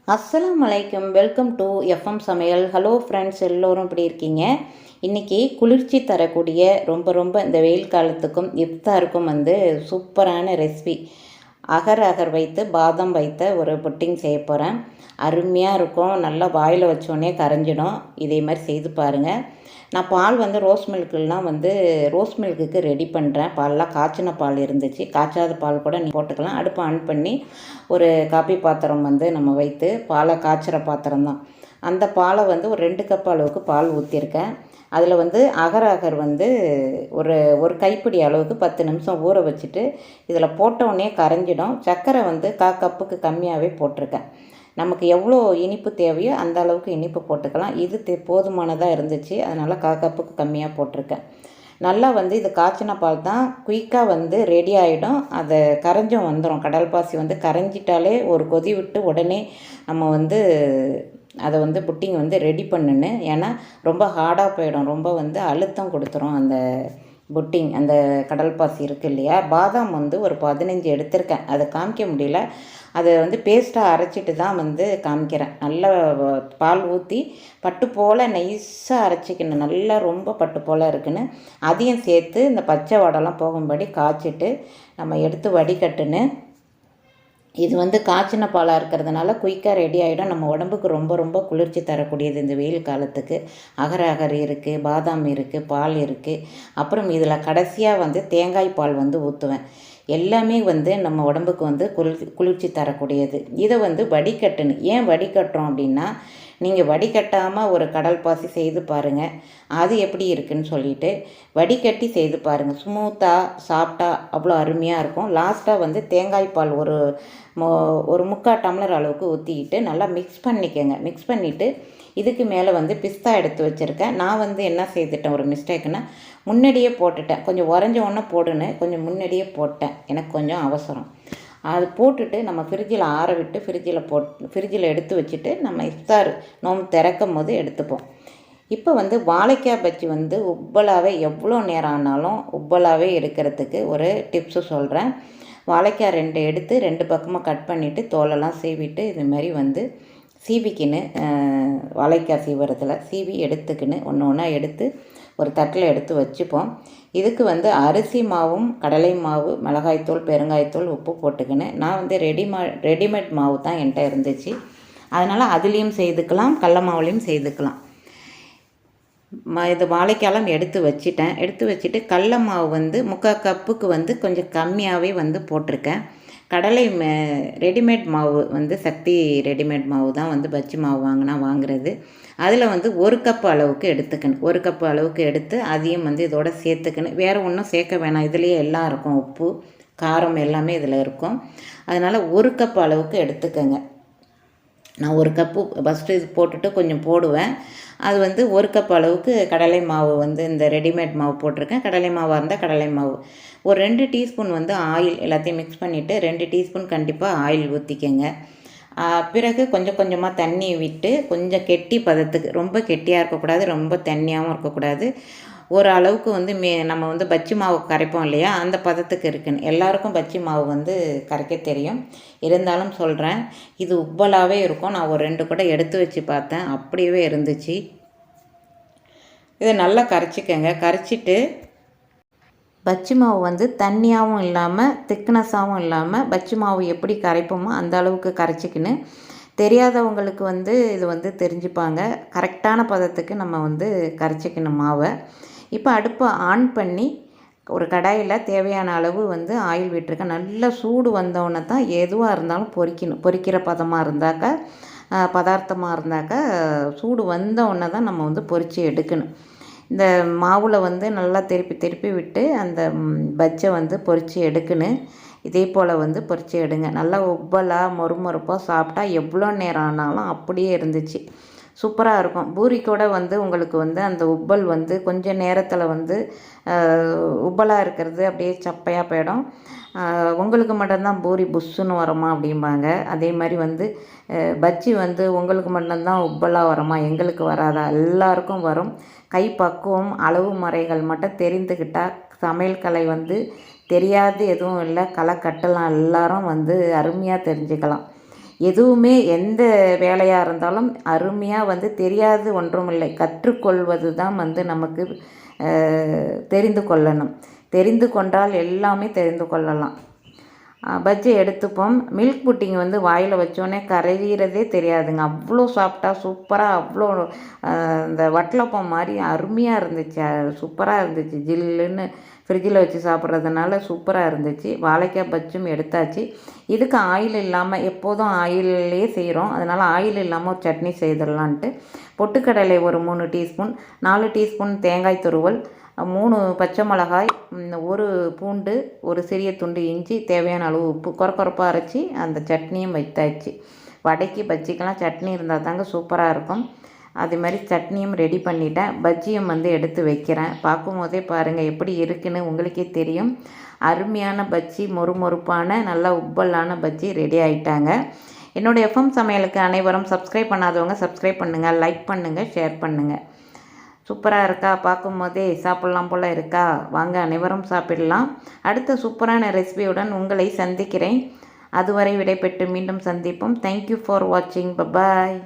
அஸ்ஸலாமு அலைக்கும். Welcome to FM சமையல். ஹலோ ஃப்ரெண்ட்ஸ், எல்லோரும் இப்படி இருக்கீங்க? இன்றைக்கி குளிர்ச்சி தரக்கூடிய ரொம்ப ரொம்ப இந்த வெயில் காலத்துக்கும் இஃப்தாருக்கும் சூப்பரான ரெசிபி அகர் அகர் வைத்து பாதாம் வைத்த ஒரு புட்டிங் செய்ய போகிறேன். அருமையாக இருக்கும். நல்லா வாயில் வச்சோடனே கரைஞ்சிடும். இதே மாதிரி செய்து பாருங்கள். நான் பால் ரோஸ் மில்க்குலாம் ரோஸ் மில்க்குக்கு ரெடி பண்ணுறேன். பால்லாம் காய்ச்சின பால் இருந்துச்சு. காய்ச்சாத பால் கூட நீ போட்டுக்கலாம். அடுப்பை ஆன் பண்ணி ஒரு காப்பி பாத்திரம் நம்ம வைத்து பாலை காய்ச்சிற பாத்திரம் தான். அந்த பாலை ஒரு 2 கப் அளவுக்கு பால் ஊற்றிருக்கேன். அதில் அகர் அகர் ஒரு ஒரு கைப்பிடி அளவுக்கு 10 நிமிஷம் ஊற வச்சுட்டு இதில் போட்டோடனே கரைஞ்சிடும். சர்க்கரை 1/4 கப்புக்கு கம்மியாகவே போட்டிருக்கேன். நமக்கு எவ்வளோ இனிப்பு தேவையோ அந்த அளவுக்கு இனிப்பு போட்டுக்கலாம். இது போதுமானதாக இருந்துச்சு, அதனால் 1/4 கப்புக்கு கம்மியாக போட்டிருக்கேன். நல்லா இது காய்ச்சின பால் தான். குயிக்காக ரெடி ஆகிடும். அதை கரைஞ்சும் வந்துடும். கடல் பாசி கரைஞ்சிட்டாலே ஒரு கொதி விட்டு உடனே நம்ம அதை புட்டிங் ரெடி பண்ணணும். ஏன்னா ரொம்ப ஹார்டாக போயிடும். ரொம்ப அழுத்தம் கொடுத்துரும் அந்த புட்டிங். அந்த கடல் பாசி இருக்குது இல்லையா. பாதாம் ஒரு 15 எடுத்திருக்கேன். அதை காமிக்க முடியல. அதை பேஸ்ட்டாக அரைச்சிட்டு தான் காமிக்கிறேன். நல்லா பால் ஊற்றி பட்டு போல் நைஸாக அரைச்சிக்கணும். நல்லா ரொம்ப பட்டு போல் இருக்குன்னு அதையும் சேர்த்து இந்த பச்சை வடைலாம் போகும்படி காய்ச்சிட்டு நம்ம எடுத்து வடிகட்டுன்னு. இது காய்ச்சின பாலாக இருக்கிறதுனால குயிக்காக ரெடி ஆகிடும். நம்ம உடம்புக்கு ரொம்ப ரொம்ப குளிர்ச்சி தரக்கூடியது இந்த வெயில் காலத்துக்கு. அகர் அகர் இருக்குது, பாதாம் இருக்குது, பால் இருக்குது. அப்புறம் இதில் கடைசியாக தேங்காய் பால் ஊற்றுவேன். எல்லாமே நம்ம உடம்புக்கு குளிர்ச்சி தரக்கூடியது. இதை வடிகட்டுன்னு. ஏன் வடிகட்டுறோம் அப்படின்னா, நீங்கள் வடிகட்டாமல் ஒரு கடல் பாசி செய்து பாருங்கள், அது எப்படி இருக்குன்னு சொல்லிவிட்டு வடிகட்டி செய்து பாருங்கள். ஸ்மூத்தாக சாஃப்டாக அவ்வளோ அருமையாக இருக்கும். லாஸ்ட்டாக தேங்காய் பால் ஒரு 3/4 டம்ளர் அளவுக்கு ஊற்றிக்கிட்டு நல்லா மிக்ஸ் பண்ணிக்கோங்க. மிக்ஸ் பண்ணிவிட்டு இதுக்கு மேலே பிஸ்தா எடுத்து வச்சுருக்கேன். நான் என்ன செய்துட்டேன், ஒரு மிஸ்டேக்குன்னா முன்னாடியே போட்டுட்டேன். கொஞ்சம் உறைஞ்ச உடனே போடுன்னு கொஞ்சம் முன்னாடியே போட்டேன். எனக்கு கொஞ்சம் அவசரம். அது போட்டுட்டு நம்ம ஃப்ரிட்ஜில் ஆற விட்டு ஃப்ரிட்ஜில் எடுத்து வச்சுட்டு நம்ம இஃப்தார் நோம்பு திறக்கும் போது எடுத்துப்போம். இப்போ வாழைக்காய் பஜ்ஜி உப்பலாகவே எவ்வளோ நேரம் ஆனாலும் உப்பலாகவே இருக்கிறதுக்கு ஒரு டிப்ஸு சொல்கிறேன். வாழைக்காய் 2 எடுத்து 2 பக்கமாக கட் பண்ணிவிட்டு தோலெல்லாம் சீவிட்டு இதுமாதிரி சீவிக்கின்னு வாழைக்காய் சீவுறதுல சீவி எடுத்துக்கின்னு ஒன்று ஒன்றா எடுத்து ஒரு தட்டில் எடுத்து வச்சுப்போம். இதுக்கு அரிசி மாவும் கடலை மாவு, மிளகாய்த்தூள், பெருங்காயத்தூள், உப்பு போட்டுக்கின்னு நான் ரெடிமேட் மாவு தான் என்கிட்ட இருந்துச்சு. அதனால் அதுலேயும் செய்துக்கலாம், கடல மாவுலேயும் செய்துக்கலாம். இது வாழைக்காலம் எடுத்து வச்சுட்டு கடல மாவு 3/4 கப்புக்கு கொஞ்சம் கம்மியாகவே போட்டிருக்கேன். கடலை ரெடிமேட் மாவு சக்தி ரெடிமேட் மாவு தான் பஜ்ஜி மாவு வாங்குறது. அதில் 1 கப் அளவுக்கு எடுத்துக்கணும். 1 கப் அளவுக்கு எடுத்து அதையும் இதோட சேர்த்துக்கணும். வேறு ஒன்றும் சேர்க்க வேணாம். இதுலேயே எல்லாம் இருக்கும். உப்பு, காரம் எல்லாமே இதில் இருக்கும். அதனால் 1 கப் அளவுக்கு எடுத்துக்கங்க. நான் 1 கப்பு ஃபஸ்ட்டு இது போட்டுட்டு கொஞ்சம் போடுவேன். அது 1 கப் அளவுக்கு கடலை மாவு இந்த ரெடிமேட் மாவு போட்டிருக்கேன். கடலை மாவாக இருந்தால் கடலை மாவு. ஒரு 2 டீஸ்பூன் ஆயில் எல்லாத்தையும் மிக்ஸ் பண்ணிவிட்டு 2 டீஸ்பூன் கண்டிப்பாக ஆயில் ஊற்றிக்கங்க. பிறகு கொஞ்சம் கொஞ்சமாக தண்ணி விட்டு கொஞ்சம் கெட்டி பதத்துக்கு, ரொம்ப கெட்டியாக இருக்கக்கூடாது, ரொம்ப தண்ணியாகவும் இருக்கக்கூடாது. ஒரு அளவுக்கு நம்ம பஜ்ஜி மாவு கரைப்போம் இல்லையா, அந்த பதத்துக்கு இருக்குன்னு. எல்லாருக்கும் பஜ்ஜி மாவு கரைக்க தெரியும். இருந்தாலும் சொல்கிறேன், இது உப்பலாகவே இருக்கும். நான் ஒரு 2 கூட எடுத்து வச்சு பார்த்தேன், அப்படியே இருந்துச்சு. இதை நல்லா கரைச்சிக்கங்க. கரைச்சிட்டு பஜ்ஜி மாவு தண்ணியாகவும் இல்லாமல் திக்னஸாகவும் இல்லாமல் பஜ்ஜி மாவு எப்படி கரைப்போமோ அந்த அளவுக்கு கரைச்சிக்கின்னு. தெரியாதவங்களுக்கு இது தெரிஞ்சுப்பாங்க. கரெக்டான பதத்துக்கு நம்ம கரைச்சிக்கணும் மாவை. இப்போ அடுப்பை ஆன் பண்ணி ஒரு கடாயில் தேவையான அளவு ஆயில் விட்டுருக்கேன். நல்லா சூடு வந்தோடனே தான் எதுவாக இருந்தாலும் பொரிக்கணும். பொரிக்கிற பதார்த்தமாக இருந்தாக்கா சூடு வந்தோடனே தான் நம்ம பொரித்து எடுக்கணும். இந்த மாவில் நல்லா திருப்பி விட்டு அந்த பஜ்ஜை பொரித்து எடுக்கணும். இதே போல் பொரித்து எடுங்க. நல்லா உப்பலாக மொறுமொறுப்பாக சாப்பிட்டா எவ்வளோ நேரம் ஆனாலும் அப்படியே இருந்துச்சு. சூப்பராக இருக்கும். பூரி கூட உங்களுக்கு அந்த உப்பல் கொஞ்சம் நேரத்தில் உப்பலாக இருக்கிறது அப்படியே சப்பையாக போயிடும். உங்களுக்கு மட்டும்தான் பூரி புஷ்ஷுன்னு வருமா அப்படிம்பாங்க. அதே மாதிரி பஜ்ஜி உங்களுக்கு மட்டும்தான் உப்பலாக வருமா, எங்களுக்கு வராதா? எல்லாருக்கும் வரும். கை பக்குவம், அளவு முறைகள் மட்டும் தெரிந்துக்கிட்டால் சமையல் கலை தெரியாது எதுவும் இல்லை. களை கட்டலாம். எல்லாரும் அருமையாக தெரிஞ்சுக்கலாம். எதுவுமே எந்த வேலையாக இருந்தாலும் அருமையாக வந்து தெரியாது ஒன்றுமில்லை, கற்றுக்கொள்வது தான் வந்து நமக்கு தெரிந்து கொள்ளணும். தெரிந்து கொண்டால் எல்லாமே தெரிந்து கொள்ளலாம். பஜ்ஜி எடுத்துப்போம். மில்க் புட்டிங் வந்து வாயில் வச்சோடனே கரையிறதே தெரியாதுங்க. அவ்வளோ சாஃப்டாக சூப்பராக, அவ்வளோ இந்த வட்டலப்பம் மாதிரி அருமையாக இருந்துச்சு. சூப்பராக இருந்துச்சு. ஜில்லுன்னு ஃப்ரிட்ஜில் வச்சு சாப்பிட்றதுனால சூப்பராக இருந்துச்சு. வாழைக்காய் பஜ்ஜும் எடுத்தாச்சு. இதுக்கு ஆயில் இல்லாமல், எப்போதும் ஆயிலே செய்கிறோம், அதனால் ஆயில் இல்லாமல் ஒரு சட்னி செய்திடலான்ட்டு பொட்டுக்கடலை ஒரு 3 டீஸ்பூன், 4 டீஸ்பூன் தேங்காய் துருவல், 3 பச்சை மிளகாய், 1 பூண்டு, ஒரு சிறிய துண்டு இஞ்சி, தேவையான அளவு உப்பு, கொரப்பாக அரைச்சி அந்த சட்னியும் வைத்தாச்சு. வடைக்கு பஜ்ஜிக்கெல்லாம் சட்னி இருந்தால் தாங்க சூப்பராக இருக்கும். அது மாதிரி சட்னியும் ரெடி பண்ணிட்டேன். பஜ்ஜியும் வந்து எடுத்து வைக்கிறேன். பார்க்கும் போதே பாருங்கள் எப்படி இருக்குன்னு உங்களுக்கே தெரியும். அருமையான பஜ்ஜி, மொறுமொறுப்பான நல்ல உப்பலான பஜ்ஜி ரெடி ஆகிட்டாங்க. என்னோடய எஃப்எம் சமையலுக்கு அனைவரும் சப்ஸ்கிரைப் பண்ணாதவங்க சப்ஸ்கிரைப் பண்ணுங்கள், லைக் பண்ணுங்கள், ஷேர் பண்ணுங்கள். சூப்பராக இருக்கா? பார்க்கும் போதே சாப்பிட்லாம் போல் இருக்கா? வாங்க அனைவரும் சாப்பிடலாம். அடுத்த சூப்பரான ரெசிபியுடன் உங்களை சந்திக்கிறேன். அதுவரை விடைபெற்று மீண்டும் சந்திப்போம். தேங்க்யூ ஃபார் வாட்சிங். பபாய்.